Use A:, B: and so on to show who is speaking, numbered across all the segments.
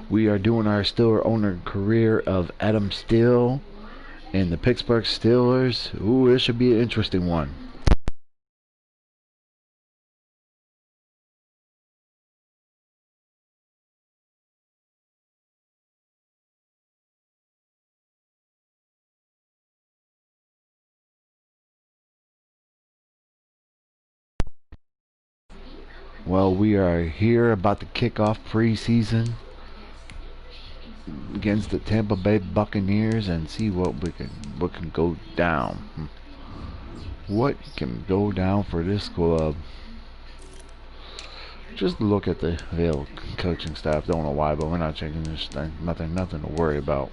A: We are doing our Steeler owner career of Adam Steele and the Pittsburgh Steelers. Ooh, it should be an interesting one. Well, we are here about to kick off preseason against the Tampa Bay Buccaneers and see what can go down. What can go down for this club? Just look at the Vail coaching staff. Don't know why, but we're not checking this thing. Nothing to worry about.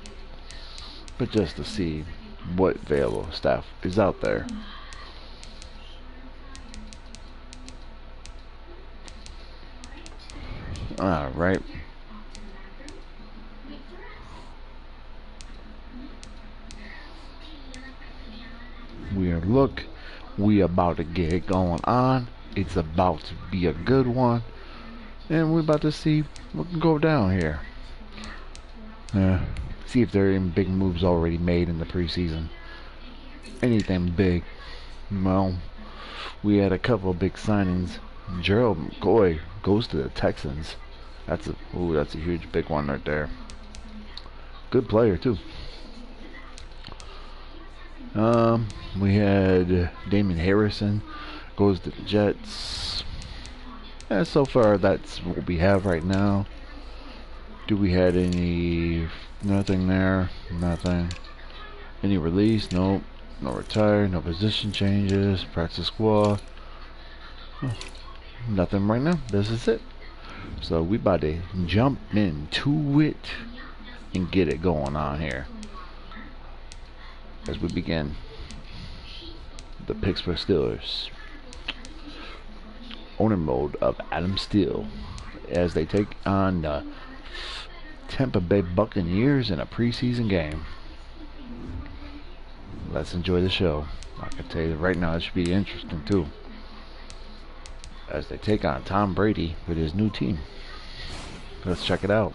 A: But just to see what Vail staff is out there. Alright. We about to get it going on. It's about to be a good one. And we're about to see what can go down here. See if there are any big moves already made in the preseason. Anything big. Well, we had a couple of big signings. Gerald McCoy goes to the Texans. That's a huge big one right there. Good player too. We had Damon Harrison goes to the Jets. And so far that's what we have right now. Do we had nothing there? Nothing. Any release? Nope. No retire, no position changes, practice squad. Nothing right now. This is it. So we about to jump into it and get it going on here. As we begin, the Pittsburgh Steelers owner mode of Adam Steele as they take on the Tampa Bay Buccaneers in a preseason game. Let's enjoy the show. I can tell you right now, it should be interesting too, as they take on Tom Brady with his new team. Let's check it out.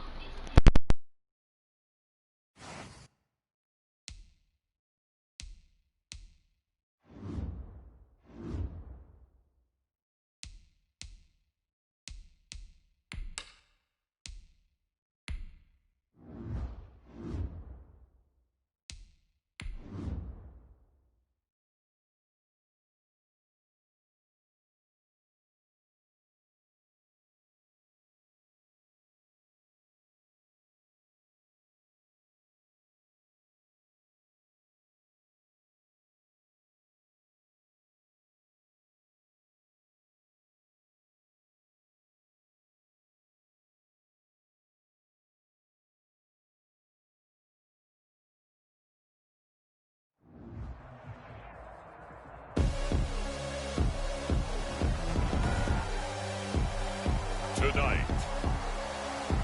B: Tonight,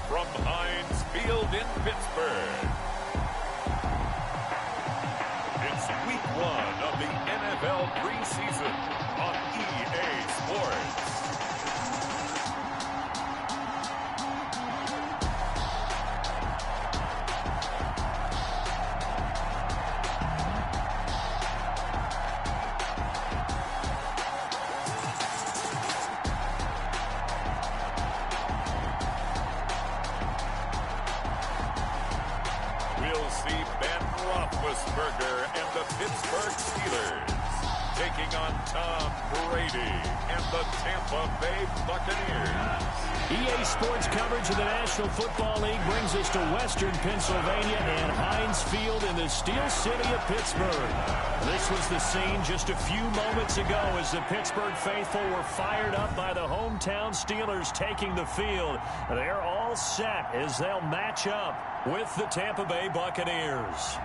B: from Heinz Field in Pittsburgh, it's week 1 of the NFL preseason on EA Sports. We'll see Ben Roethlisberger and the Pittsburgh Steelers taking on Tom Brady and the Tampa Bay Buccaneers.
C: EA Sports coverage of the National Football League brings us to Western Pennsylvania and Heinz Field in the Steel City of Pittsburgh. This was the scene just a few moments ago as the Pittsburgh faithful were fired up by the hometown Steelers taking the field. They're all set as they'll match up with the Tampa Bay Buccaneers.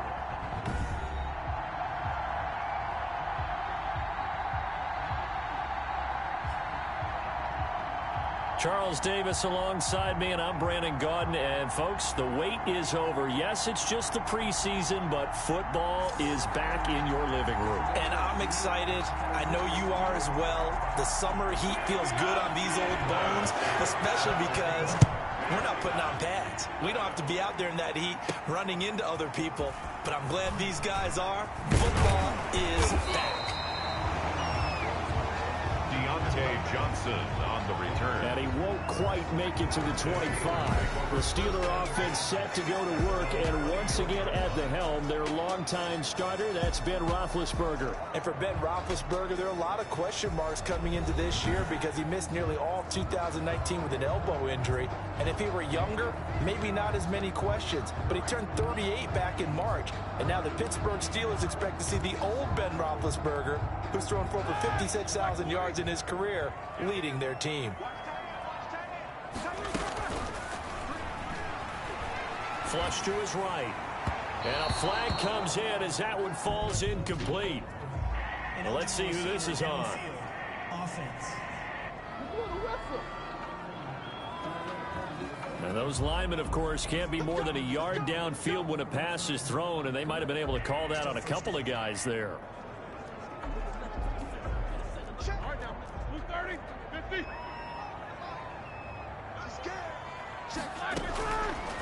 C: Charles Davis alongside me, and I'm Brandon Gaudin. And, folks, the wait is over. Yes, it's just the preseason, but football is back in your living room.
D: And I'm excited. I know you are as well. The summer heat feels good on these old bones, especially because we're not putting on pads. We don't have to be out there in that heat running into other people. But I'm glad these guys are. Football is back.
B: Deontay Johnson on the return.
C: And he won't quite make it to the 25. The Steeler offense set to go to work, and once again at the helm, their longtime starter, that's Ben Roethlisberger.
D: And for Ben Roethlisberger, there are a lot of question marks coming into this year because he missed nearly all 2019 with an elbow injury. And if he were younger, maybe not as many questions. But he turned 38 back in March. And now the Pittsburgh Steelers expect to see the old Ben Roethlisberger, who's thrown for over 56,000 yards in his career, leading their team.
C: Flush to his right. And a flag comes in as that one falls incomplete. Well, let's see who this is on.
E: Offense.
C: And those linemen, of course, can't be more than a yard downfield when a pass is thrown, and they might have been able to call that on a couple of guys there.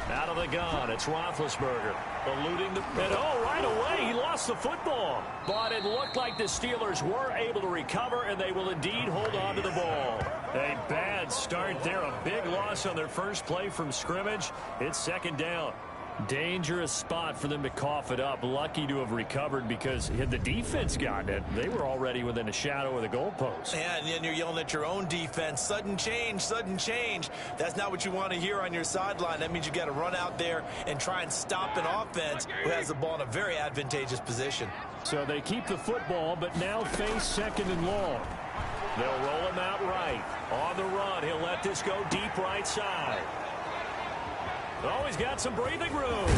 C: Out of the gun, it's Roethlisberger. Eluding the pit. Oh, right away, he lost the football. But it looked like the Steelers were able to recover, and they will indeed hold on to the ball. A bad start there, a big loss on their first play from scrimmage. It's second down. Dangerous spot for them to cough it up. Lucky to have recovered because had the defense gotten it, they were already within a shadow of the goalpost.
D: Yeah, and then you're yelling at your own defense. Sudden change, sudden change. That's not what you want to hear on your sideline. That means you got to run out there and try and stop an offense who has the ball in a very advantageous position.
C: So they keep the football, but now face second and long. They'll roll him out right. On the run, he'll let this go deep right side. Oh, he's got some breathing room.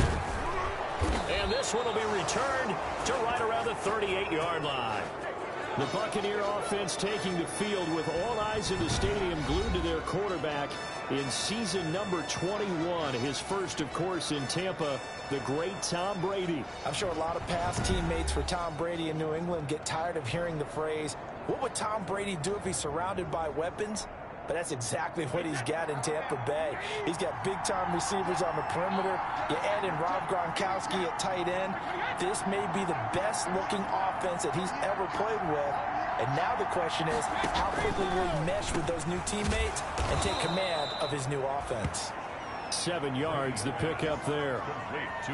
C: And this one will be returned to right around the 38-yard line. The Buccaneer offense taking the field with all eyes in the stadium glued to their quarterback in season number 21. His first, of course, in Tampa, the great Tom Brady.
D: I'm sure a lot of past teammates for Tom Brady in New England get tired of hearing the phrase, what would Tom Brady do if he's surrounded by weapons? But that's exactly what he's got in Tampa Bay. He's got big-time receivers on the perimeter. You add in Rob Gronkowski at tight end. This may be the best-looking offense that he's ever played with. And now the question is, how quickly will he mesh with those new teammates and take command of his new offense?
C: 7 yards, the pickup there.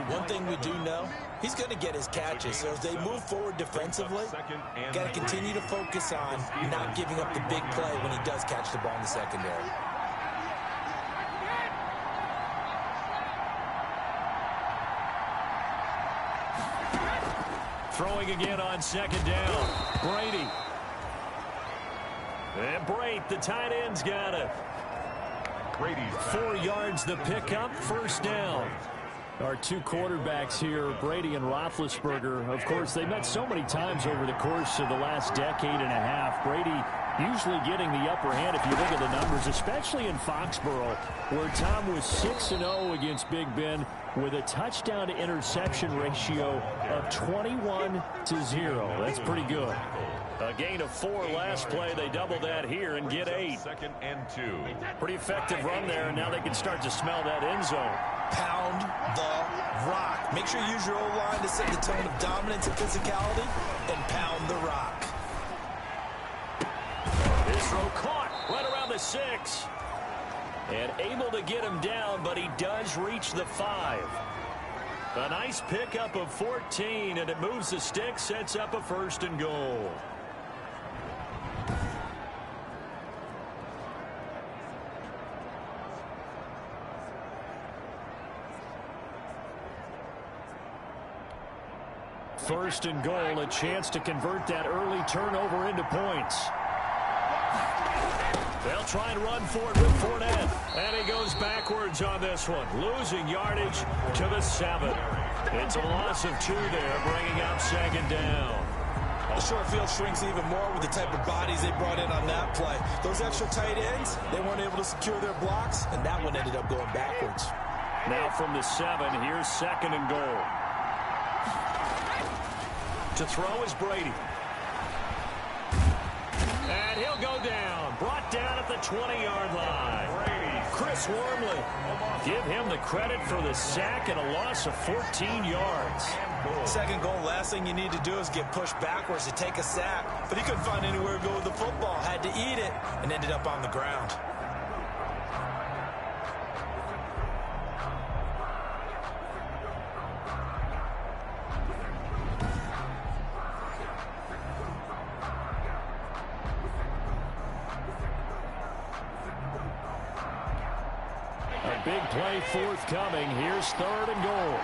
D: One thing we do know, he's going to get his catches. So as they move forward defensively, got to continue to focus on not giving up the big play when he does catch the ball in the secondary.
C: Throwing again on second down. Brady. And Brate, the tight end's got it. 4 yards the pickup, first down. Our two quarterbacks here, Brady and Roethlisberger. Of course, they met so many times over the course of the last decade and a half. Brady usually getting the upper hand if you look at the numbers, especially in Foxborough, where Tom was 6-0 against Big Ben with a touchdown-to-interception ratio of 21-0. That's pretty good. A gain of 4 last play. They double that here and get 8.
B: 2nd and 2.
C: Pretty effective run there, and now they can start to smell that end zone.
D: Pound the rock. Make sure you use your O-line to set the tone of dominance and physicality, and pound the rock.
C: This throw caught right around the 6. And able to get him down, but he does reach the 5. A nice pickup of 14, and it moves the stick, sets up a 1st and goal. First and goal, a chance to convert that early turnover into points. They'll try and run for it with Fournette. And he goes backwards on this one, losing yardage to the 7. It's a loss of 2 there, bringing up second down.
D: The short field shrinks even more with the type of bodies they brought in on that play. Those extra tight ends, they weren't able to secure their blocks, and that one ended up going backwards.
C: Now from the 7, here's second and goal. To throw is Brady. And he'll go down. Brought down at the 20-yard line. Chris Wormley. Give him the credit for the sack and a loss of 14 yards.
D: Second goal, last thing you need to do is get pushed backwards to take a sack. But he couldn't find anywhere to go with the football. Had to eat it and ended up on the ground.
C: A big play forthcoming. Here's 3rd and goal.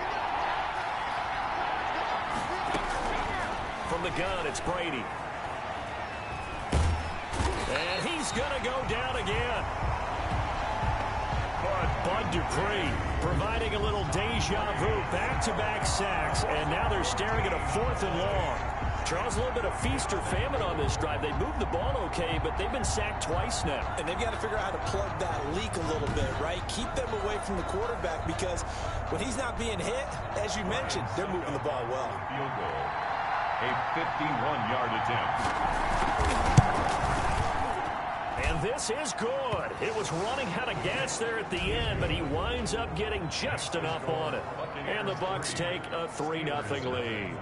C: From the gun, it's Brady. And he's going to go down again. But Bud Dupree providing a little deja vu. Back-to-back sacks, and now they're staring at a 4th and long. Charles, a little bit of feast or famine on this drive. They moved the ball okay, but they've been sacked twice now.
D: And they've got to figure out how to plug that leak a little bit, right? Keep them away from the quarterback because when he's not being hit, as you mentioned, they're moving the ball well.
B: Field goal. A 51-yard attempt.
C: And this is good. It was running out of gas there at the end, but he winds up getting just enough on it. And the Bucs take a 3-0 lead.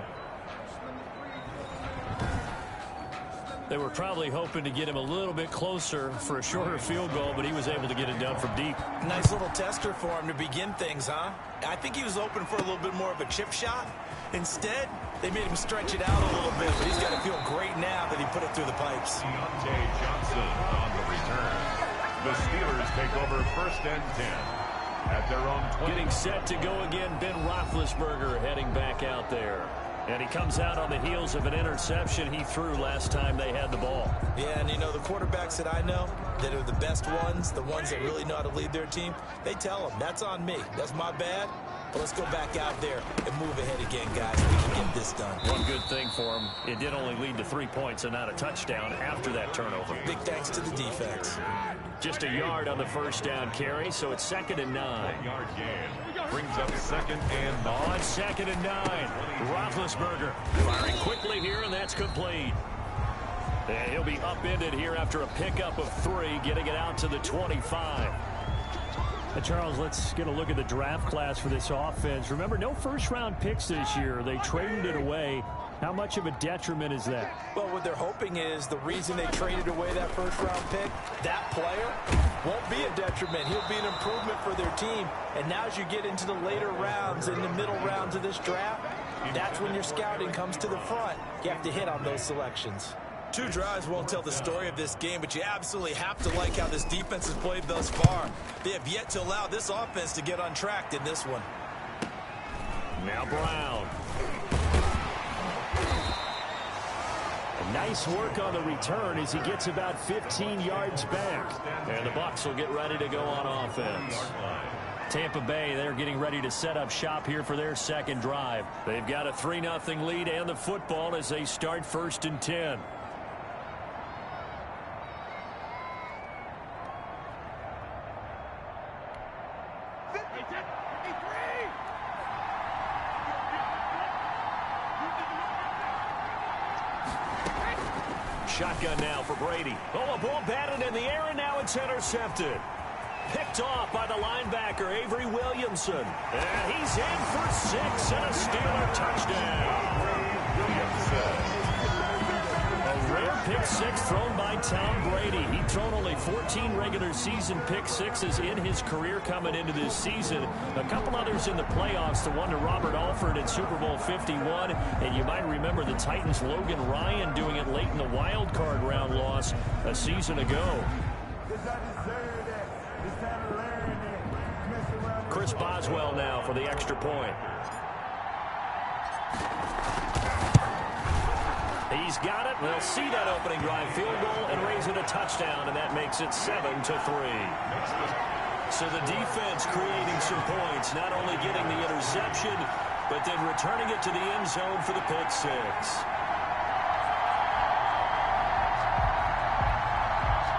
C: They were probably hoping to get him a little bit closer for a shorter field goal, but he was able to get it done from deep.
D: Nice little tester for him to begin things, huh? I think he was open for a little bit more of a chip shot. Instead, they made him stretch it out a little bit, but he's got to feel great now that he put it through the pipes.
B: Deontay Johnson on the return. The Steelers take over 1st and 10 at their own 20.
C: Getting set to go again, Ben Roethlisberger heading back out there. And he comes out on the heels of an interception he threw last time they had the ball.
D: Yeah, and you know, the quarterbacks that I know that are the best ones, the ones that really know how to lead their team, they tell them, that's on me. That's my bad. But let's go back out there and move ahead again, guys. We can get this done.
C: One good thing for him, it did only lead to 3 points and not a touchdown after that turnover.
D: Big thanks to the defense.
C: Just a yard on the 1st down carry, so it's 2nd and 9.
B: Yard gain brings up 2nd and 9.
C: On 2nd and 9, Roethlisberger firing quickly here, and that's complete. And he'll be upended here after a pickup of 3, getting it out to the 25. Charles, let's get a look at the draft class for this offense. Remember, no first-round picks this year. They traded it away. How much of a detriment is that?
D: Well, what they're hoping is the reason they traded away that first-round pick, that player won't be a detriment. He'll be an improvement for their team. And now as you get into the later rounds, in the middle rounds of this draft, that's when your scouting comes to the front. You have to hit on those selections. 2 drives won't tell the story of this game, but you absolutely have to like how this defense has played thus far. They have yet to allow this offense to get untracked in this one.
C: Now Brown. Nice work on the return as he gets about 15 yards back. And the Bucs will get ready to go on offense. Tampa Bay, they're getting ready to set up shop here for their 2nd drive. They've got a 3-0 lead and the football as they start 1st and 10. Shotgun now for Brady. Oh, a ball batted in the air, and now it's intercepted. Picked off by the linebacker, Avery Williamson. And he's in for 6 and a Steeler touchdown. A rare pick 6 thrown by Tom Brady. He'd thrown only 14 regular season pick 6s in his career coming into this season. A couple others in the playoffs, the one to Robert Alford at Super Bowl 51. And you might remember the Titans' Logan Ryan doing it late in the wild card round loss a season ago. Chris Boswell now for the extra point. He's got it. They'll see that opening drive field goal and raise it a touchdown, and that makes it 7-3. So the defense creating some points, not only getting the interception, but then returning it to the end zone for the pick 6.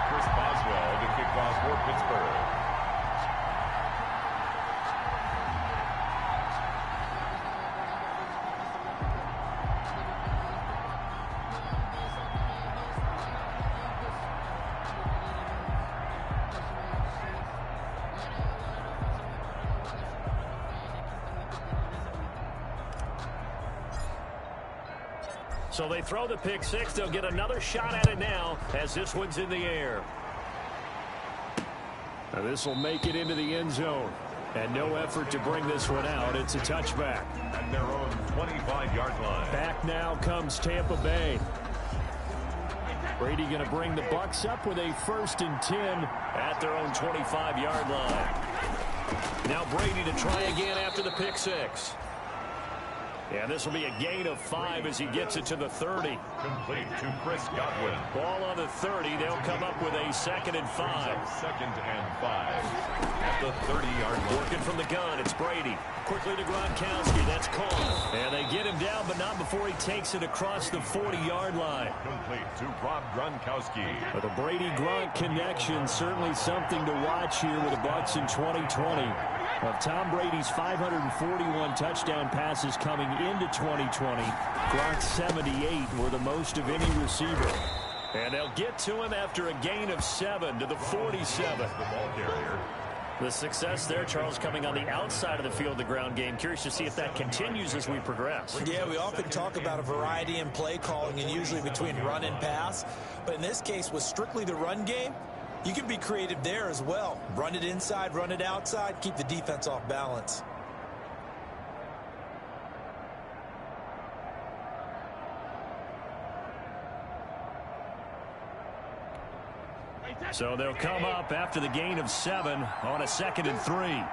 B: Chris Boswell to kick off for Pittsburgh.
C: So they throw the pick six. They'll get another shot at it now as this one's in the air. Now this will make it into the end zone. And no effort to bring this one out. It's a touchback.
B: At their own 25-yard line.
C: Back now comes Tampa Bay. Brady going to bring the Bucs up with a 1st and 10 at their own 25-yard line. Now Brady to try again after the pick six. Yeah, this will be a gain of 5 as he gets it to the 30.
B: Complete to Chris Godwin.
C: Ball on the 30. They'll come up with a 2nd and 5.
B: 2nd and 5 at the 30-yard line.
C: Working from the gun, it's Brady. Quickly to Gronkowski. That's caught. And they get him down, but not before he takes it across the 40-yard line.
B: Complete to Rob Gronkowski.
C: But the Brady-Gronk connection, certainly something to watch here with the Bucs in 2020. Of Tom Brady's 541 touchdown passes coming into 2020, Gronk's 78 were the most of any receiver. And they'll get to him after a gain of 7 to the 47.
B: The ball carrier.
C: The success there, Charles, coming on the outside of the field, the ground game. Curious to see if that continues as we progress.
D: Yeah, we often talk about a variety in play calling and usually between run and pass. But in this case, with strictly the run game, you can be creative there as well. Run it inside, run it outside, keep the defense off balance.
C: So they'll come up after the gain of 7 on a 2nd and 3.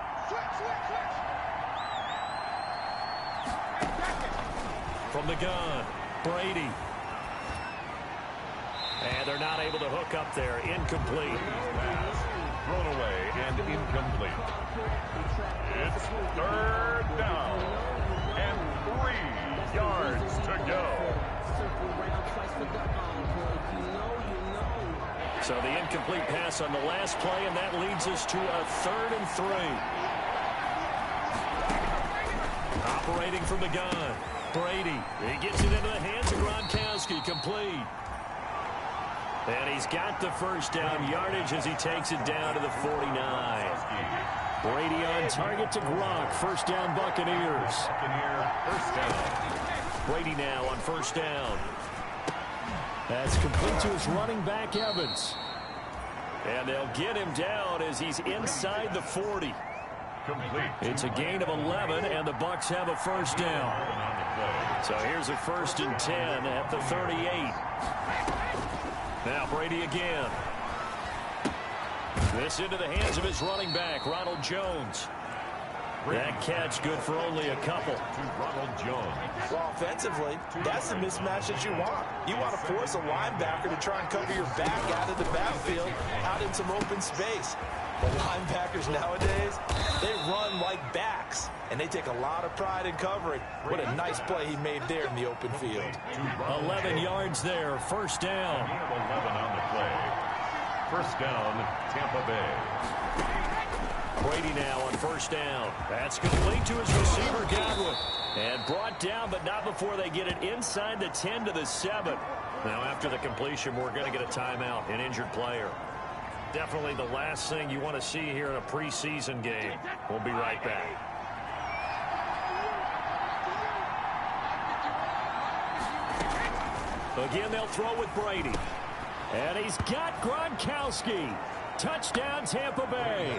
C: From the gun, Brady. And they're not able to hook up there. Incomplete.
B: Pass thrown away and incomplete. It's 3rd down and 3 yards to go.
C: So the incomplete pass on the last play, and that leads us to a 3rd and 3. Operating from the gun, Brady. He gets it into the hands of Gronkowski. Complete. And he's got the 1st down yardage as he takes it down to the 49. Brady on target to Gronk. 1st down Buccaneers.
B: Buccaneer 1st down.
C: Brady now on 1st down. That's complete to his running back, Evans. And they'll get him down as he's inside the 40.
B: Complete.
C: It's a gain of 11, and the Bucs have a 1st down. So here's a 1st and 10 at the 38. Now Brady again. This into the hands of his running back, Ronald Jones. That catch good for only a couple.
B: To Ronald Jones.
D: Well, offensively, that's the mismatch that you want. You want to force a linebacker to try and cover your back out of the backfield, out in some open space. But linebackers nowadays, they run like backs, and they take a lot of pride in covering. What a nice play he made there in the open field.
C: 11 yards there, 1st down.
B: 11 on the play. 1st down, Tampa Bay.
C: Brady now on 1st down. That's complete to his receiver, Godwin. And brought down, but not before they get it inside the 10 to the 7. Now after the completion, we're going to get a timeout, an injured player. Definitely the last thing you want to see here in a preseason game. We'll be right back. Again, they'll throw with Brady. And he's got Gronkowski. Touchdown, Tampa Bay.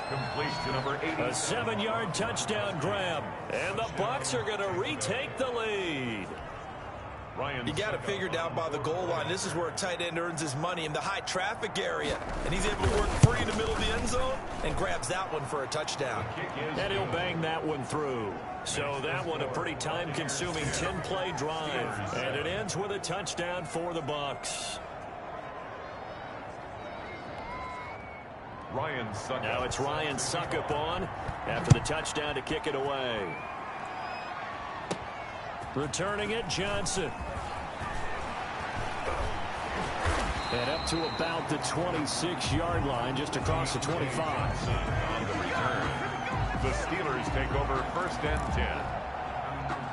B: Complete to number 80.
C: A 7-yard touchdown grab. And the Bucs are going to retake the lead.
D: You got it figured out by the goal line. This is where a tight end earns his money, in the high traffic area. And he's able to work free in the middle of the end zone and grabs that one for a touchdown.
C: And he'll bang that one through. So that one a pretty time-consuming 10-play drive. And it ends with a touchdown for the Bucs.
B: Ryan Suckup.
C: Now it's Ryan Suckup on after the touchdown to kick it away. Returning it, Johnson. And up to about the 26-yard line, just across the 25.
B: On the return. The Steelers take over 1st and 10.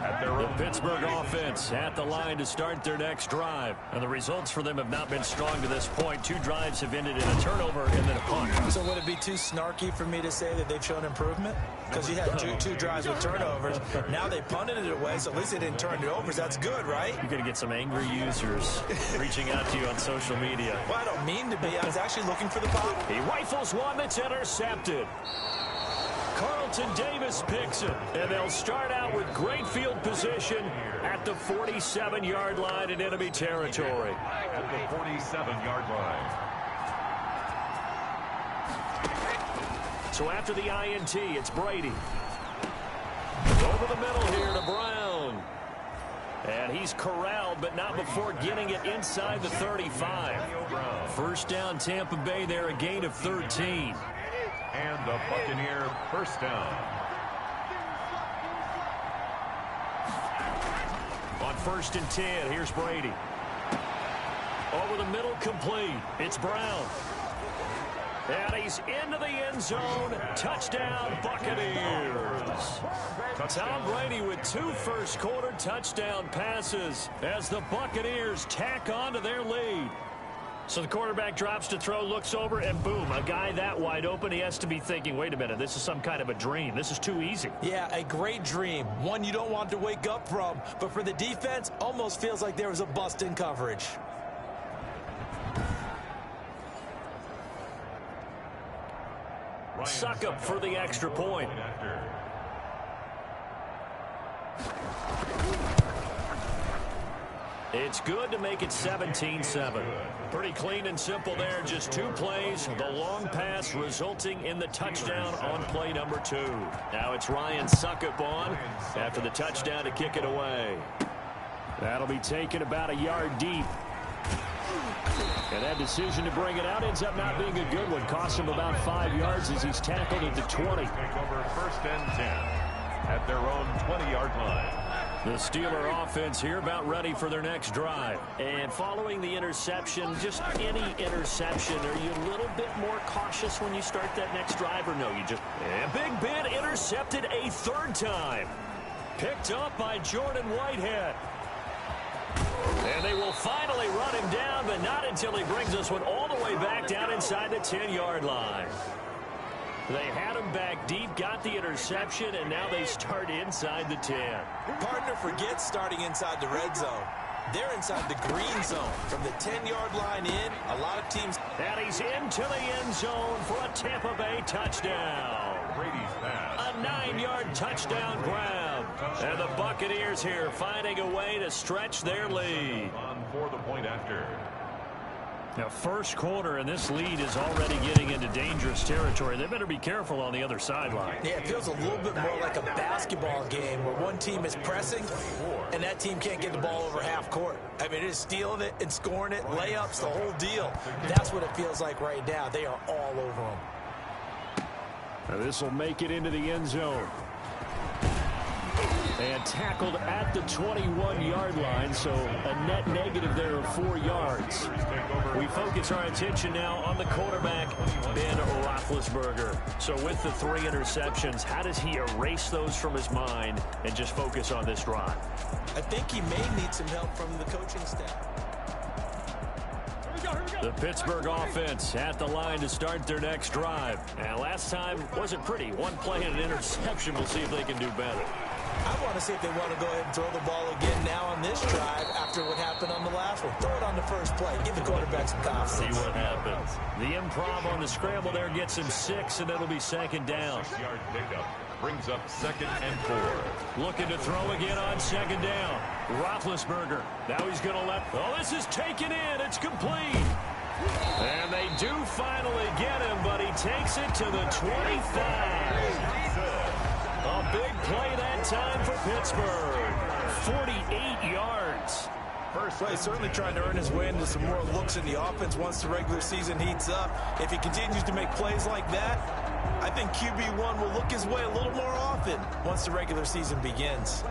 C: The Pittsburgh offense at the line to start their next drive. And the results for them have not been strong to this point. 2 drives have ended in a turnover and then a punt.
D: So would it be too snarky for me to say that they've shown improvement? Because you had two drives with turnovers. Now they punted it away, so at least they didn't turn it over. That's good, right?
C: You're going to get some angry users reaching out to you on social media.
D: Well, I don't mean to be. I was actually looking for the pop.
C: He rifles one that's intercepted. Carlton Davis picks it, and they'll start out with great field position at the 47-yard line in enemy territory.
B: At the 47-yard line.
C: So after the INT, it's Brady. Over the middle here to Brown. And he's corralled, but not before getting it inside the 35. First down, Tampa Bay there, a gain of 13.
B: And the Buccaneer first down.
C: On 1st and 10, here's Brady. Over the middle, complete. It's Brown. And he's into the end zone. Touchdown, Buccaneers. Tom Brady with 2 first-quarter touchdown passes as the Buccaneers tack on to their lead. So the quarterback drops to throw, looks over, and boom, a guy that wide open, he has to be thinking, wait a minute, this is some kind of a dream. This is too easy.
D: Yeah, a great dream. One you don't want to wake up from. But for the defense, almost feels like there was a bust in coverage.
C: Suck up for the extra point. It's good to make it 17-7. Pretty clean and simple there. Just 2 plays. The long pass resulting in the touchdown on play number 2. Now it's Ryan Suckup on after the touchdown to kick it away. That'll be taken about a yard deep. And that decision to bring it out ends up not being a good one. Costs him about 5 yards as he's tackled at the 20.
B: Take over 1st and 10 at their own 20-yard line.
C: The Steeler offense here about ready for their next drive. And following the interception, just any interception, are you a little bit more cautious when you start that next drive or no? You just... And Big Ben intercepted a 3rd time. Picked up by Jordan Whitehead. And they will finally run him down, but not until he brings this one all the way back down inside the 10-yard line. They had him back deep, got the interception, and now they start inside the 10.
D: Partner forgets starting inside the red zone. They're inside the green zone. From the 10-yard line in, a lot of teams...
C: And he's into the end zone for a Tampa Bay touchdown.
B: Brady's pass.
C: A 9-yard touchdown grab. And the Buccaneers here finding a way to stretch their lead.
B: On for the point after.
C: Now, 1st quarter, and this lead is already getting into dangerous territory. They better be careful on the other sideline.
D: Yeah, it feels a little bit more like a basketball game where one team is pressing and that team can't get the ball over half court. I mean, it is stealing it and scoring it, layups, the whole deal. That's what it feels like right now. They are all over them.
C: Now, this will make it into the end zone. And tackled at the 21-yard line, so a net negative there of 4 yards. We focus our attention now on the quarterback, Ben Roethlisberger. So with the 3 interceptions, how does he erase those from his mind and just focus on this drive?
D: I think he may need some help from the coaching staff.
C: The Pittsburgh offense at the line to start their next drive. And last time wasn't pretty. 1 play and an interception. We'll see if they can do better.
D: I want to see if they want to go ahead and throw the ball again now on this drive after what happened on the last one. Throw it on the first play. Give the quarterback some confidence.
C: See what happens. The improv on the scramble there gets him 6, and it'll be 2nd down.
B: 6-yard pickup brings up 2nd and 4.
C: Looking to throw again on 2nd down. Roethlisberger. Now he's going to let... Oh, this is taken in. It's complete. And they do finally get him, but he takes it to the 25. A big play that time for Pittsburgh. 48 yards.
D: First play, certainly trying to earn his way into some more looks in the offense once the regular season heats up. If he continues to make plays like that, I think QB1 will look his way a little more often once the regular season begins.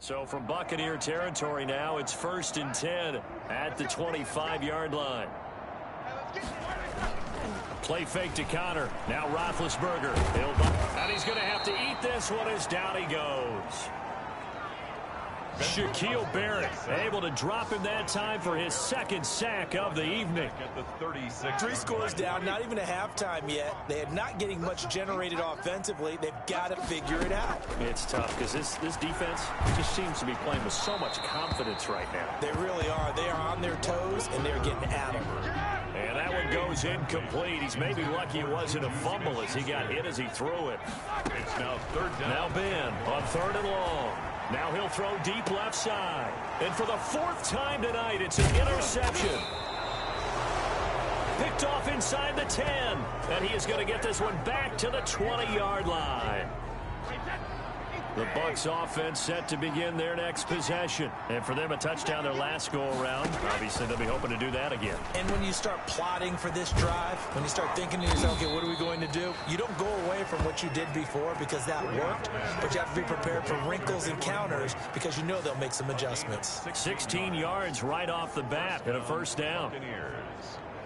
C: So from Buccaneer territory now, it's 1st and 10 at the 25-yard line. Play fake to Connor. Now Roethlisberger. And he's going to have to eat this one as down he goes. Shaquille Barrett able to drop him that time for his 2nd sack of the evening.
B: At the 36.
D: 3 scores down, not even a halftime yet. They are not getting much generated offensively. They've got to figure it out.
C: It's tough because this defense just seems to be playing with so much confidence right now.
D: They really are. They are on their toes, and they're getting at them.
C: And that one goes incomplete. He's maybe lucky it wasn't a fumble as he got hit as he threw it.
B: It's now 3rd down.
C: Now Ben on 3rd and long. Now he'll throw deep left side. And for the 4th time tonight, it's an interception. Picked off inside the 10. And he is going to get this one back to the 20-yard line. The Bucs offense set to begin their next possession. And for them, a touchdown their last go-around. Obviously, they'll be hoping to do that again.
D: And when you start plotting for this drive, when you start thinking to yourself, okay, what are we going to do? You don't go away from what you did before because that worked, but you have to be prepared for wrinkles and counters because you know they'll make some adjustments.
C: 16 yards right off the bat and a 1st down.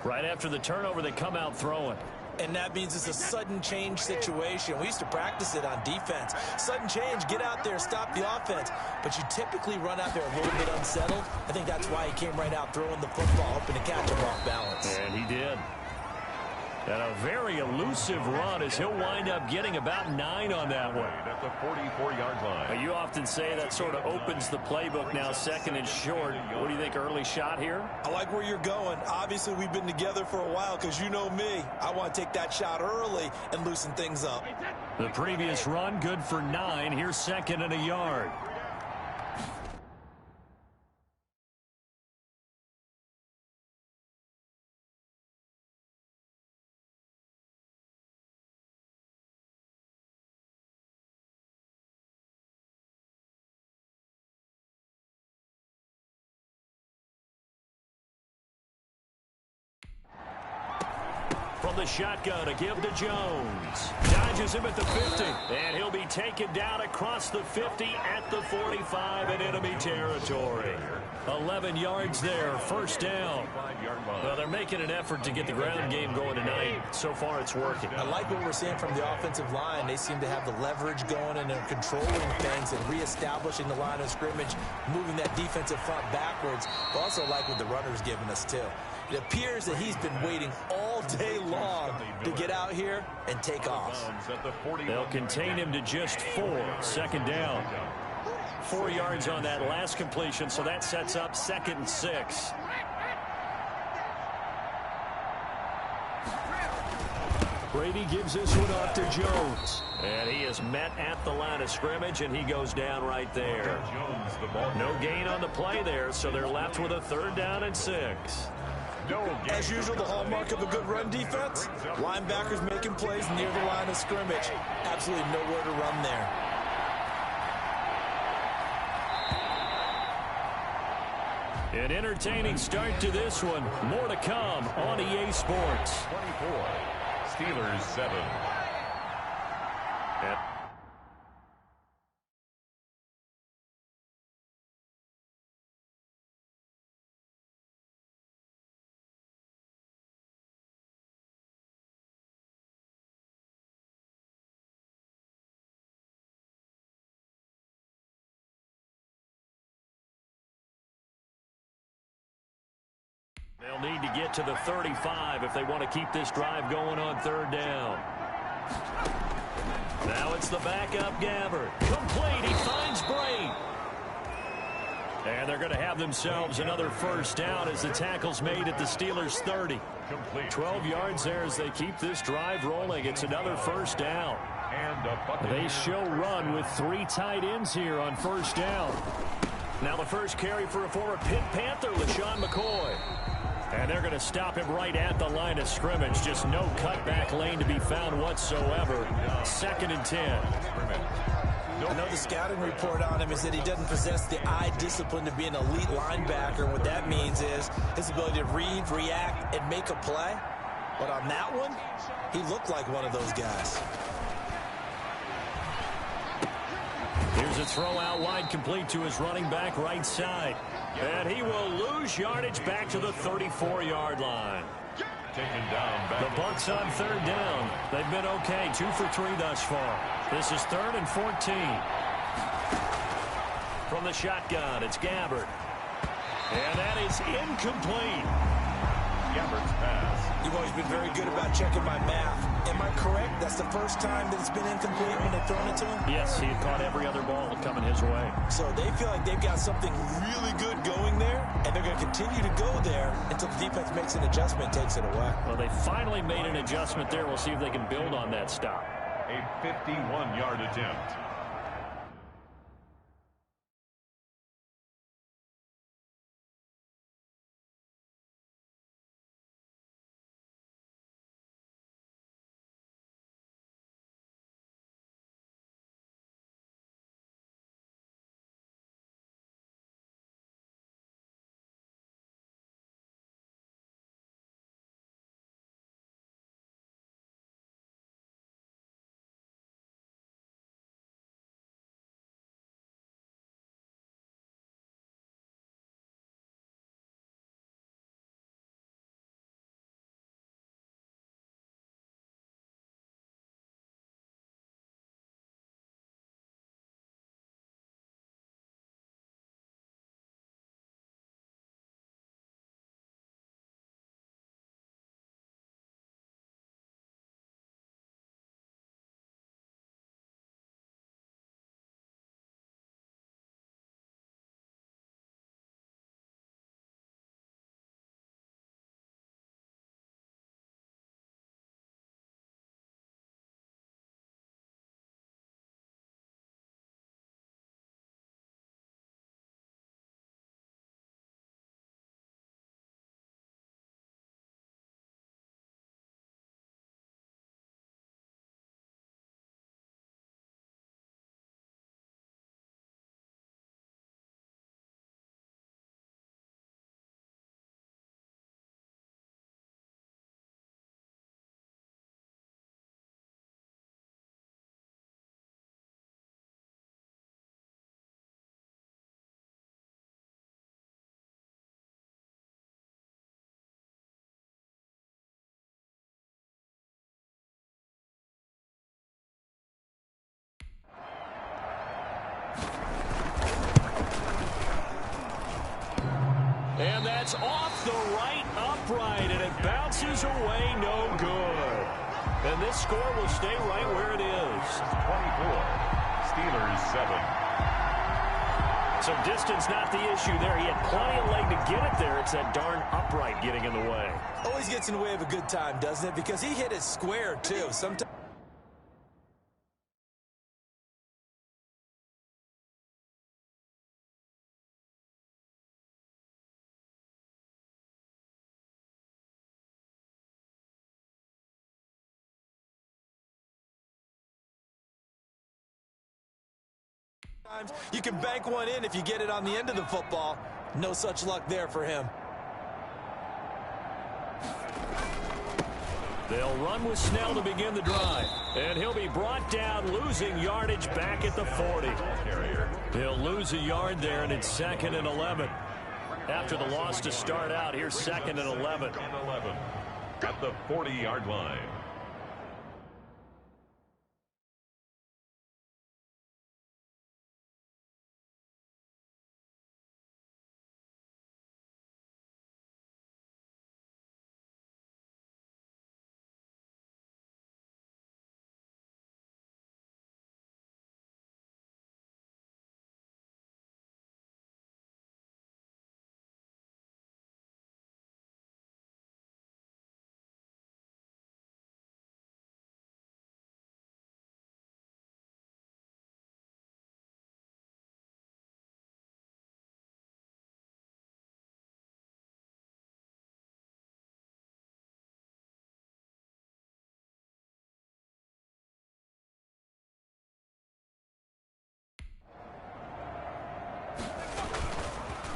C: Right after the turnover, they come out throwing.
D: And that means it's a sudden change situation. We used to practice it on defense. Sudden change, get out there, stop the offense. But you typically run out there a little bit unsettled. I think that's why he came right out throwing the football, hoping to catch him off balance.
C: And he did. And a very elusive run as he'll wind up getting about 9 on that one.
B: At the 44-yard line.
C: You often say that sort of opens the playbook now, 2nd and short. What do you think, early shot here?
D: I like where you're going. Obviously, we've been together for a while because you know me. I want to take that shot early and loosen things up.
C: The previous run, good for 9. Here's 2nd and a yard. From the shotgun, a give to Jones. Dodges him at the 50. And he'll be taken down across the 50 at the 45 in enemy territory. 11 yards there, 1st down. Well, they're making an effort to get the ground game going tonight. So far, it's working.
D: I like what we're seeing from the offensive line. They seem to have the leverage going and they're controlling things and reestablishing the line of scrimmage, moving that defensive front backwards. I also like what the runner's giving us, too. It appears that he's been waiting all day long to get out here and take off.
C: They'll contain him to just 4. 2nd down. 4 yards on that last completion, so that sets up 2nd and 6. Brady gives this one off to Jones. And he is met at the line of scrimmage, and he goes down right there. No gain on the play there, so they're left with a 3rd down and 6.
D: As usual, the hallmark of a good run defense, linebackers making plays near the line of scrimmage. Absolutely nowhere to run there.
C: An entertaining start to this one. More to come on EA Sports.
B: 24, Steelers 7.
C: They'll need to get to the 35 if they want to keep this drive going on 3rd down. Now it's the backup Gabbard. Complete. He finds Bray. And they're going to have themselves another 1st down as the tackle's made at the Steelers' 30. 12 yards there as they keep this drive rolling. It's another 1st down. They show run with 3 tight ends here on 1st down. Now the first carry for a former Pitt Panther, LaShawn McCoy. And they're going to stop him right at the line of scrimmage. Just no cutback lane to be found whatsoever. 2nd and 10.
D: I know the scouting report on him is that he doesn't possess the eye discipline to be an elite linebacker. What that means is his ability to read, react, and make a play. But on that one, he looked like one of those guys.
C: Here's a a throw out wide, complete to his running back right side. And he will lose yardage back to the 34-yard line.
B: Taken down back.
C: The Bucs on third down. They've been okay, 2 for 3 thus far. This is 3rd and 14. From the shotgun, it's Gabbert. And that is incomplete.
B: Gabbert's pass.
D: You've always been very good about checking my math. Am I correct? That's the first time that it's been incomplete when they've thrown it to him?
C: Yes, he had caught every other ball coming his way.
D: So they feel like they've got something really good going there, and they're going to continue to go there until the defense makes an adjustment and takes it away.
C: Well, they finally made an adjustment there. We'll see if they can build on that stop.
B: A 51-yard attempt.
C: And that's off the right upright, and it bounces away no good. And this score will stay right where it is.
B: 24. Steelers 7.
C: So distance not the issue there. He had plenty of leg to get it there. It's that darn upright getting in the way.
D: Always gets in the way of a good time, doesn't it? Because he hit it square, too. Sometimes. You can bank one in if you get it on the end of the football. No such luck there for him.
C: They'll run with Snell to begin the drive. And he'll be brought down, losing yardage back at the 40. He'll lose a yard there, and it's 2nd and 11. After the loss to start out, here's 2nd and 11.
B: At the 40-yard line.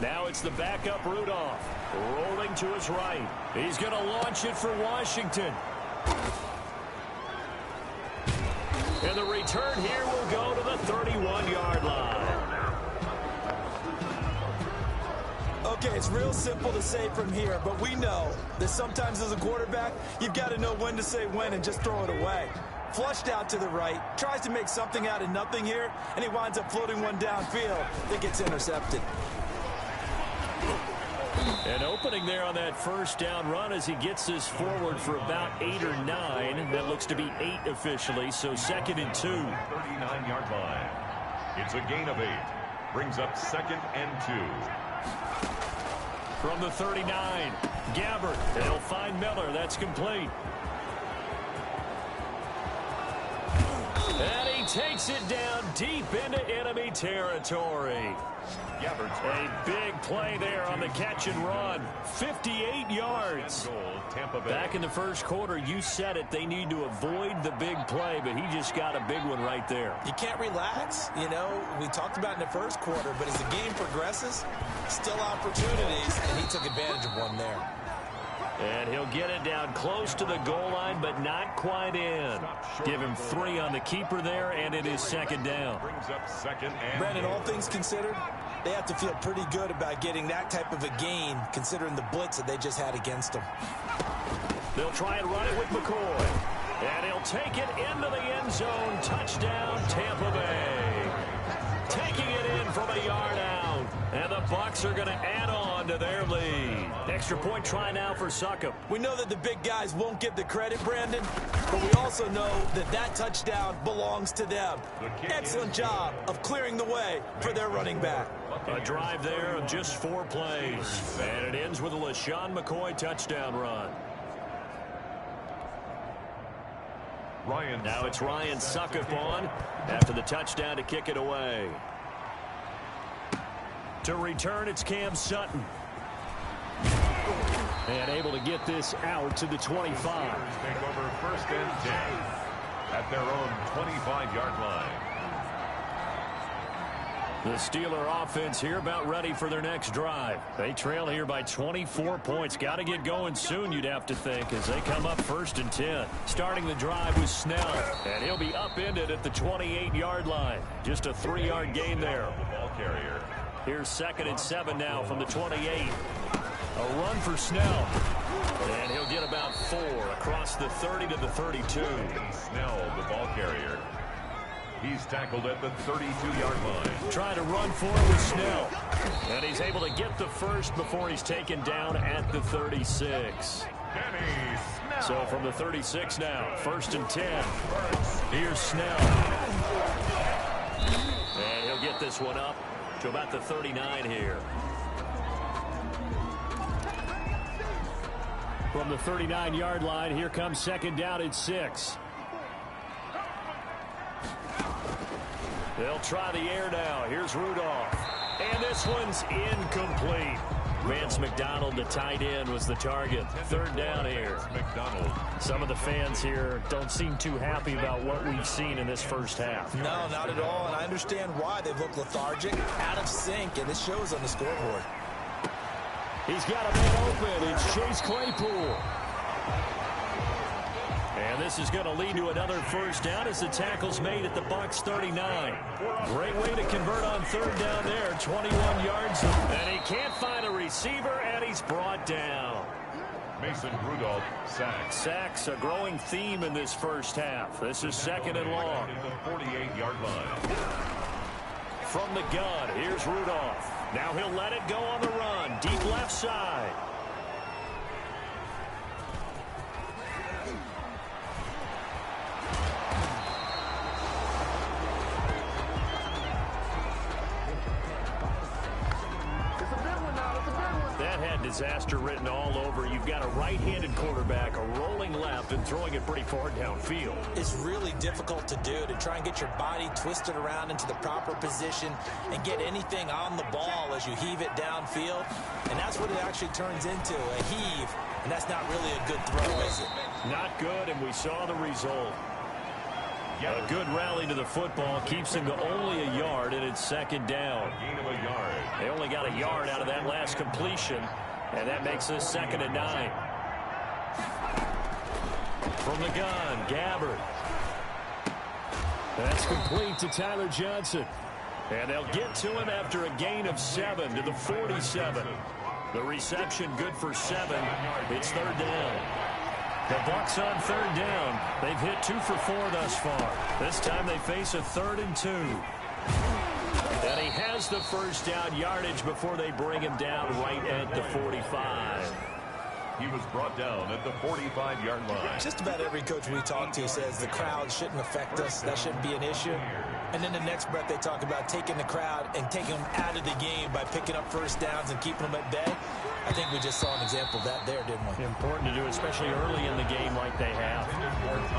C: Now it's the backup Rudolph, rolling to his right. He's going to launch it for Washington. And the return here will go to the 31-yard line.
D: Okay, it's real simple to say from here, but we know that sometimes as a quarterback, you've got to know when to say when and just throw it away. Flushed out to the right, tries to make something out of nothing here, and he winds up floating one downfield that gets intercepted.
C: An opening there on that first down run as he gets this forward for about 8 or 9. That looks to be 8 officially, so 2nd and 2.
B: 39-yard line. It's a gain of 8. Brings up 2nd and 2.
C: From the 39, Gabbert. They'll find Miller. That's complete. And he takes it down deep into enemy territory. A big play there on the catch and run. 58 yards. Back in the first quarter, you said it. They need to avoid the big play, but he just got a big one right there.
D: You can't relax. You know, we talked about in the first quarter, but as the game progresses, still opportunities, and he took advantage of one there.
C: And he'll get it down close to the goal line, but not quite in. Give him 3 on the keeper there, and it is 2nd down.
B: Brings up 2nd and
D: Brandon, all things considered, they have to feel pretty good about getting that type of a gain, considering the blitz that they just had against them.
C: They'll try and run it with McCoy. And he'll take it into the end zone. Touchdown, Tampa Bay. Taking it in from a yard out. And the Bucs are going to add on to their lead. Extra point try now for Succop.
D: We know that the big guys won't get the credit, Brandon, but we also know that that touchdown belongs to them. Excellent job of clearing the way for their running back.
C: A drive there of just 4 plays. And it ends with a LaShawn McCoy touchdown run. Now it's Ryan Succop on after the touchdown to kick it away. To return, it's Cam Sutton. And able to get this out to the 25.
B: Take over 1st and 10 at their own 25-yard line.
C: The Steeler offense here about ready for their next drive. They trail here by 24 points. Got to get going soon, you'd have to think, as they come up 1st and 10. Starting the drive with Snell, and he'll be upended at the 28-yard line. Just a 3-yard gain there.
B: Ball carrier.
C: Here's 2nd and 7 now from the 28. A run for Snell. And he'll get about 4 across the 30 to the 32.
B: Snell, the ball carrier. He's tackled at the 32-yard line.
C: Trying to run for it with Snell. And he's able to get the first before he's taken down at the 36. So from the 36 now, 1st and 10. Here's Snell. And he'll get this one up to about the 39 here. From the 39-yard line, here comes 2nd down at 6. They'll try the air now. Here's Rudolph. And this one's incomplete. Vance McDonald, the tight end, was the target. 3rd down here.
B: McDonald.
C: Some of the fans here don't seem too happy about what we've seen in this first half.
D: No, not at all, and I understand why. They've looked lethargic, out of sync, and this shows on the scoreboard.
C: He's got a man open. It's Chase Claypool. And this is going to lead to another 1st down as the tackle's made at the Bucs 39. Great way to convert on 3rd down there. 21 yards. And he can't find a receiver, and he's brought down.
B: Mason Rudolph, sack.
C: Sacks, a growing theme in this first half. This is 2nd and long.
B: At the 48-yard line.
C: From the gun, here's Rudolph. Now he'll let it go on the run. Deep left side. That had disaster written all over. You've got a right-handed quarterback, a rolling left, and throwing it pretty far downfield.
D: It's really difficult to do, to try and get your body twisted around into the proper position and get anything on the ball as you heave it downfield. And that's what it actually turns into, a heave. And that's not really a good throw, is it?
C: Not good, and we saw the result. A good rally to the football keeps him to only a yard, and it's 2nd down.
B: Gain of a yard.
C: They only got a yard out of that last completion, and that makes this 2nd and 9. From the gun, Gabbert. That's complete to Tyler Johnson. And they'll get to him after a gain of 7 to the 47. The reception good for 7. It's third down. The Bucs on third down. They've hit 2 for 4 thus far. This time they face a 3rd and 2. And he has the first down yardage before they bring him down right at the 45.
B: He was brought down at the 45-yard line.
D: Just about every coach we talk to says the crowd shouldn't affect us. That shouldn't be an issue. And then the next breath they talk about taking the crowd and taking them out of the game by picking up first downs and keeping them at bay. I think we just saw an example of that there, didn't we?
C: Important to do, especially early in the game like they have.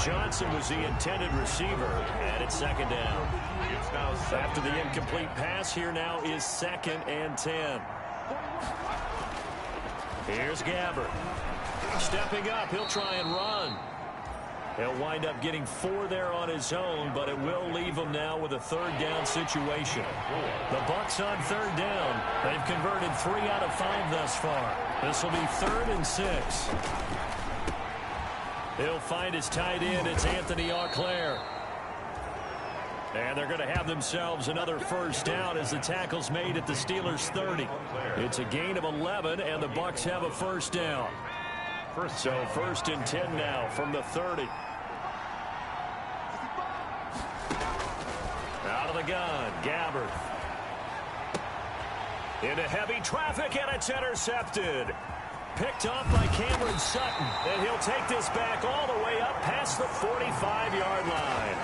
C: Johnson was the intended receiver, and it's second down. After the incomplete pass, here now is 2nd and 10. Here's Gabbert. Stepping up, he'll try and run. He'll wind up getting 4 there on his own, but it will leave him now with a 3rd down situation. The Bucs on 3rd down. They've converted 3 out of 5 thus far. This will be 3rd and 6. He'll find his tight end. It's Anthony Auclair. And they're going to have themselves another first down as the tackle's made at the Steelers' 30. It's a gain of 11, and the Bucs have a first down. So 1st and 10 now from the 30. Out of the gun, Gabbert. Into heavy traffic, and it's intercepted. Picked off by Cameron Sutton, and he'll take this back all the way up past the 45-yard line.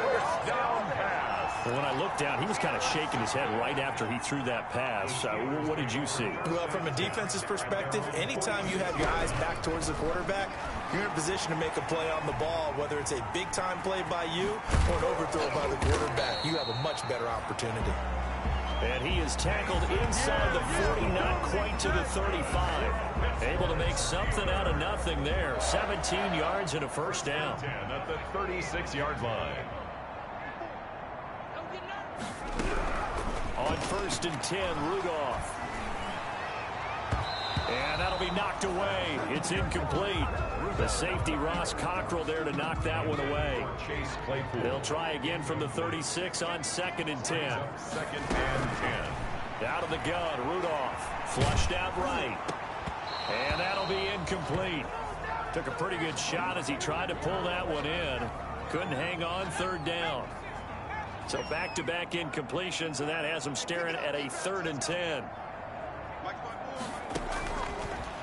B: First down pass.
C: When I looked down, he was kind of shaking his head right after he threw that pass. What did you see?
D: Well, from a defense's perspective, anytime you have your eyes back towards the quarterback, you're in a position to make a play on the ball, whether it's a big-time play by you or an overthrow by the quarterback. You have a much better opportunity.
C: And he is tackled inside the 40, not quite to the 35. Able to make something out of nothing there. 17 yards and a first down.
B: 10 at the 36-yard line.
C: On 1st and 10, Rudolph. And that'll be knocked away. It's incomplete. The safety, Ross Cockrell, there to knock that one away. They'll try again from the 36 on 2nd and 10.
B: 2nd and 10.
C: Out of the gun, Rudolph. Flushed out right. And that'll be incomplete. Took a pretty good shot as he tried to pull that one in. Couldn't hang on, 3rd down. So back-to-back incompletions, and that has him staring at a 3rd and 10.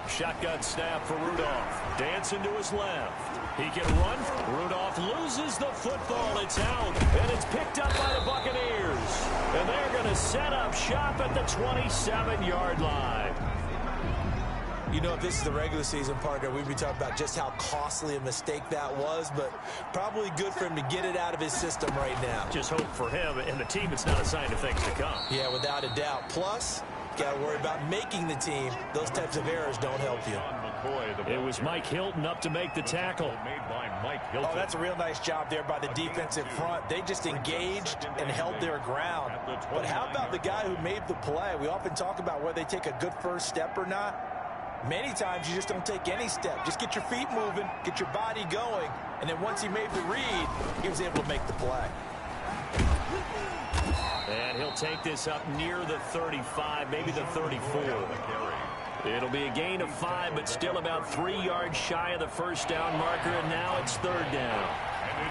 C: Shotgun snap for Rudolph. Dancing to his left. He can run. Rudolph loses the football. It's out. And it's picked up by the Buccaneers. And they're going to set up shop at the 27-yard line.
D: You know, if this is the regular season partner, we'd be talking about just how costly a mistake that was, but probably good for him to get it out of his system right now.
C: Just hope for him and the team it's not a sign of things to come.
D: Yeah, without a doubt. Plus, got to worry about making the team. Those types of errors don't help you.
C: It was Mike Hilton up to make the tackle.
B: Made by Mike Hilton.
D: Oh, that's a real nice job there by the defensive front. They just engaged and held their ground. But how about the guy who made the play? We often talk about whether they take a good first step or not. Many times you just don't take any step. Just get your feet moving, get your body going, and then once he made the read, he was able to make the play.
C: And he'll take this up near the 35, maybe the 34. It'll be a gain of 5, but still about 3 yards shy of the first down marker, and now it's 3rd down.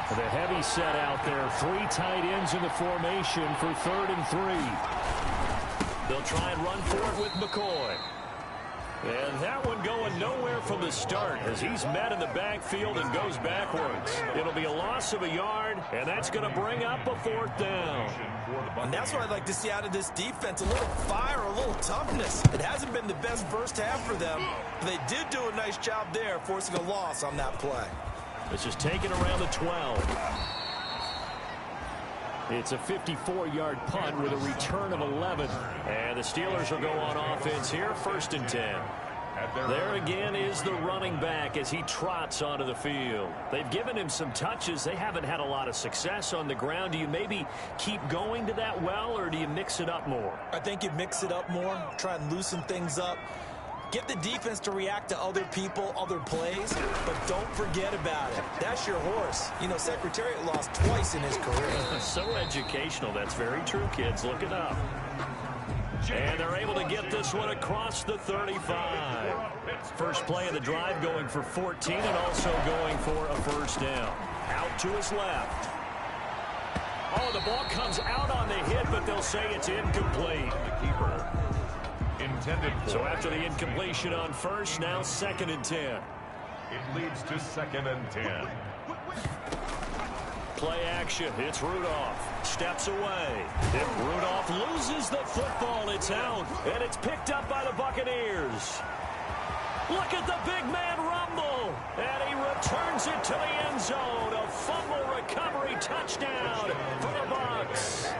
C: The heavy set out there, 3 tight ends in the formation for 3rd and 3. They'll try and run for it with McCoy. And that one going nowhere from the start as he's met in the backfield and goes backwards. It'll be a loss of a yard, and that's going to bring up a 4th down.
D: And that's what I'd like to see out of this defense, a little fire, a little toughness. It hasn't been the best first half for them, but they did do a nice job there, forcing a loss on that play.
C: It's just taken around the 12. It's a 54-yard punt with a return of 11. And the Steelers will go on offense here, 1st and 10. There again is the running back as he trots onto the field. They've given him some touches. They haven't had a lot of success on the ground. Do you maybe keep going to that well, or do you mix it up more?
D: I think you mix it up more, try and loosen things up. Get the defense to react to other people, other plays, but don't forget about it. That's your horse. You know, Secretariat lost twice in his career.
C: So educational. That's very true, kids. Look it up. And they're able to get this one across the 35. First play of the drive going for 14 and also going for a first down. Out to his left. Oh, the ball comes out on the hit, but they'll say it's incomplete.
B: The keeper. Intended for.
C: So after the incompletion on first, now 2nd and 10.
B: It leads to 2nd and 10.
C: Play action. It's Rudolph. Steps away. If Rudolph loses the football, it's out. And it's picked up by the Buccaneers. Look at the big man rumble. And he returns it to the end zone. A fumble recovery touchdown for the Bucs.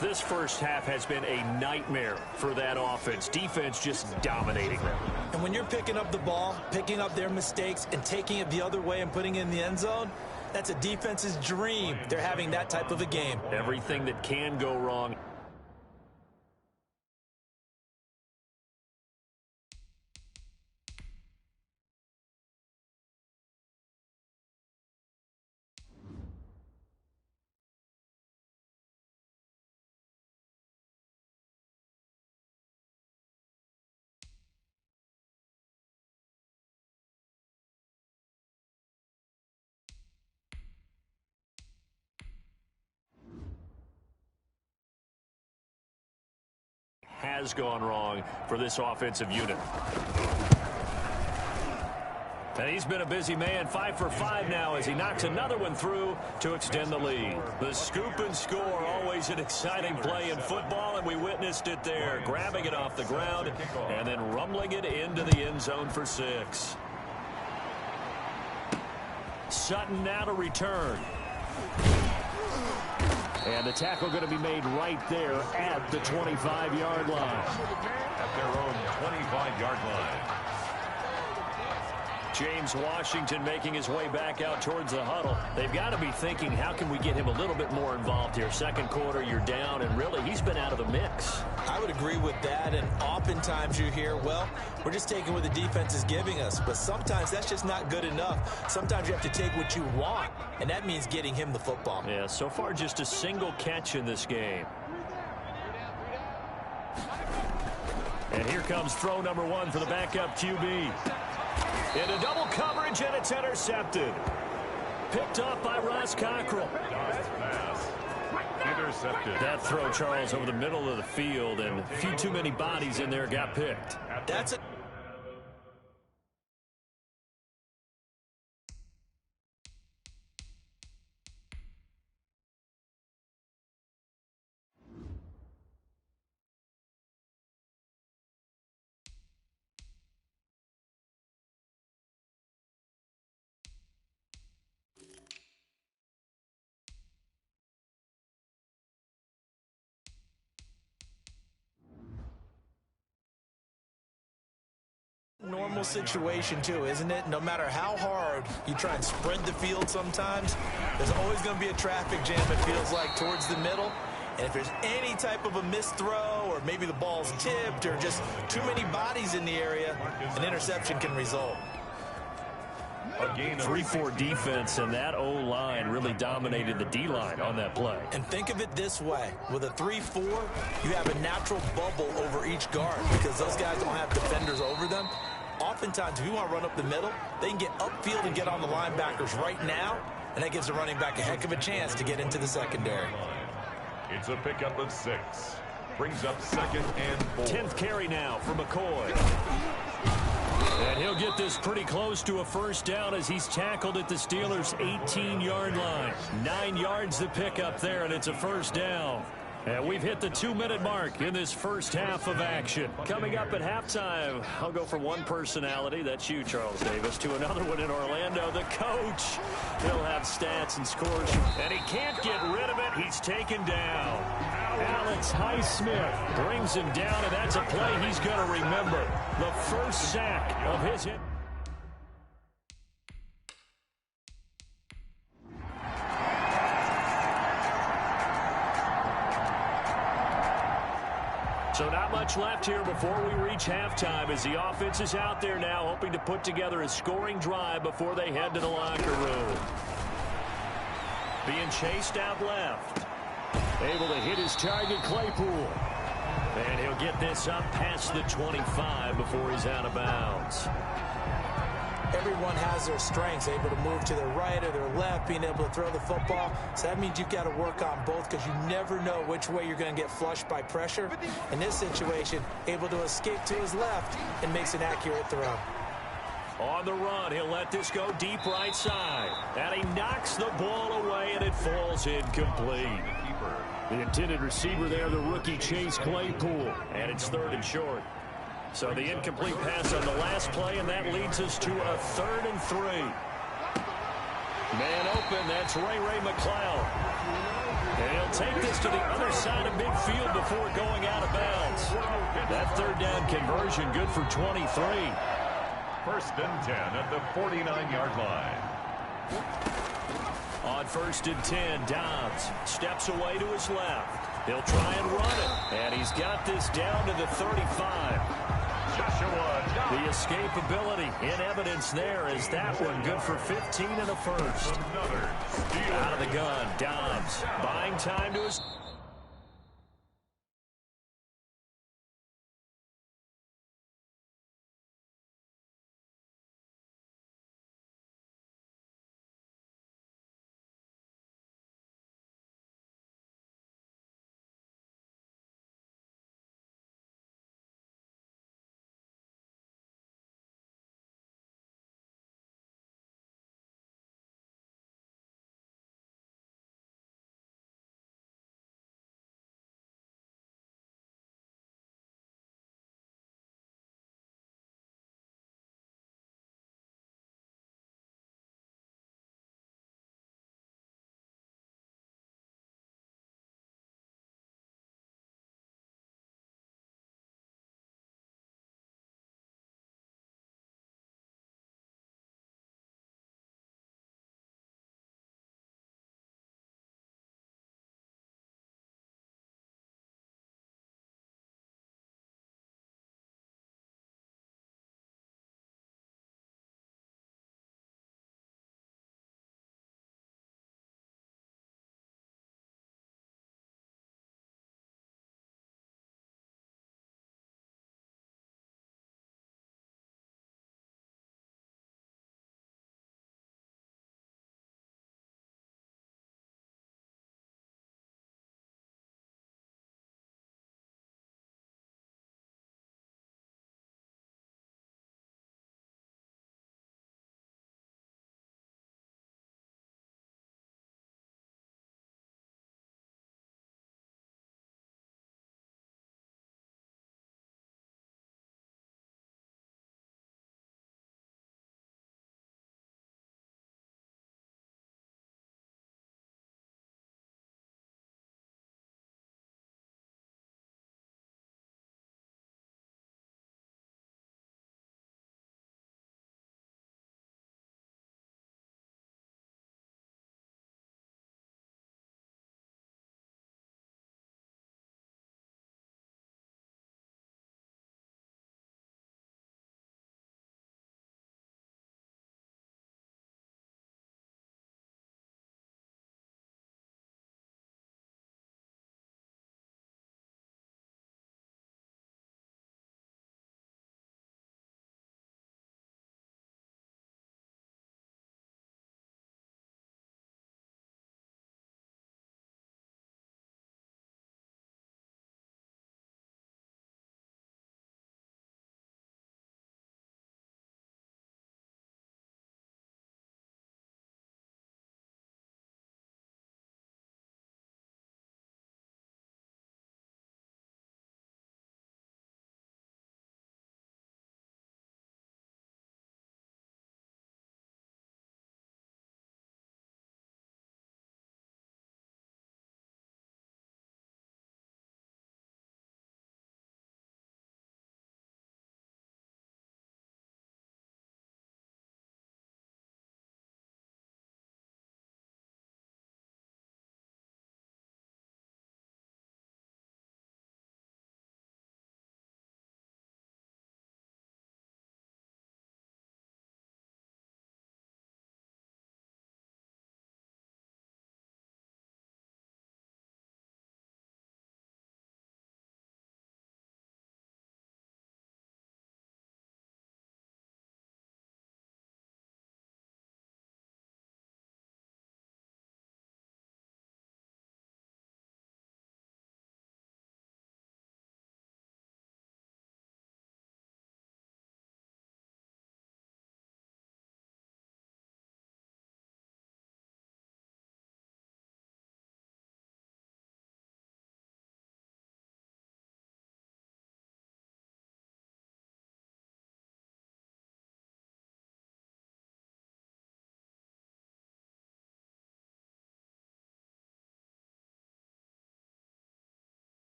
C: This first half has been a nightmare for that offense. Defense just dominating them.
D: And when you're picking up the ball, picking up their mistakes, and taking it the other way and putting it in the end zone, that's a defense's dream. They're having that type of a game.
C: Everything that can go wrong. Has gone wrong for this offensive unit. And he's been a busy man, 5 for 5 now as he knocks another one through to extend the lead. The scoop and score, always an exciting play in football, and we witnessed it there, grabbing it off the ground and then rumbling it into the end zone for 6. Sutton now to return. And the tackle going to be made right there at the 25-yard line.
B: At their own 25-yard line.
C: James Washington making his way back out towards the huddle. They've got to be thinking, how can we get him a little bit more involved here? Second quarter, you're down, and really, he's been out of the mix.
D: I would agree with that, and oftentimes you hear, well, we're just taking what the defense is giving us, but sometimes that's just not good enough. Sometimes you have to take what you want, and that means getting him the football.
C: Yeah, so far just a single catch in this game. And here comes throw number 1 for the backup QB. Into double coverage, and it's intercepted. Picked up by Ross Cockrell.
B: Intercepted.
C: That throw, Charles, over the middle of the field, and a few too many bodies in there got picked.
D: That's it. Normal situation too, isn't it? No matter how hard you try and spread the field sometimes, there's always going to be a traffic jam, it feels like, towards the middle. And if there's any type of a missed throw, or maybe the ball's tipped, or just too many bodies in the area, an interception can result.
C: 3-4 defense, and that O-line really dominated the D-line on that play.
D: And think of it this way. With a 3-4, you have a natural bubble over each guard because those guys don't have defenders over them. Oftentimes, if you want to run up the middle, they can get upfield and get on the linebackers right now, and that gives the running back a heck of a chance to get into the secondary.
B: It's a pickup of 6. Brings up 2nd and 4.
C: 10th carry now for McCoy. And he'll get this pretty close to a first down as he's tackled at the Steelers' 18-yard line. 9 yards to pick up there, and it's a first down. And we've hit the 2-minute mark in this first half of action. Coming up at halftime, I'll go from one personality, that's you, Charles Davis, to another one in Orlando, the coach. He'll have stats and scores, and he can't get rid of it. He's taken down. Alex Highsmith brings him down, and that's a play he's going to remember. The first sack of his hit. So not much left here before we reach halftime as the offense is out there now hoping to put together a scoring drive before they head to the locker room. Being chased out left. Able to hit his target, Claypool. And he'll get this up past the 25 before he's out of bounds.
D: Everyone has their strengths, able to move to their right or their left, being able to throw the football. So that means you've got to work on both because you never know which way you're going to get flushed by pressure. In this situation, able to escape to his left and makes an accurate throw.
C: On the run, he'll let this go deep right side. And he knocks the ball away, and it falls incomplete. The intended receiver there, the rookie Chase Claypool. And it's 3rd and short. So the incomplete pass on the last play, and that leads us to a 3rd and 3. Man open, that's Ray McCloud. And he'll take this to the other side of midfield before going out of bounds. That 3rd down conversion good for 23.
B: 1st and 10 at the 49-yard line.
C: On 1st and 10, Dobbs steps away to his left. He'll try and run it, and he's got this down to the 35. The escapability in evidence there is that one good for 15 and a first. Out of the gun, Dobbs buying time to his...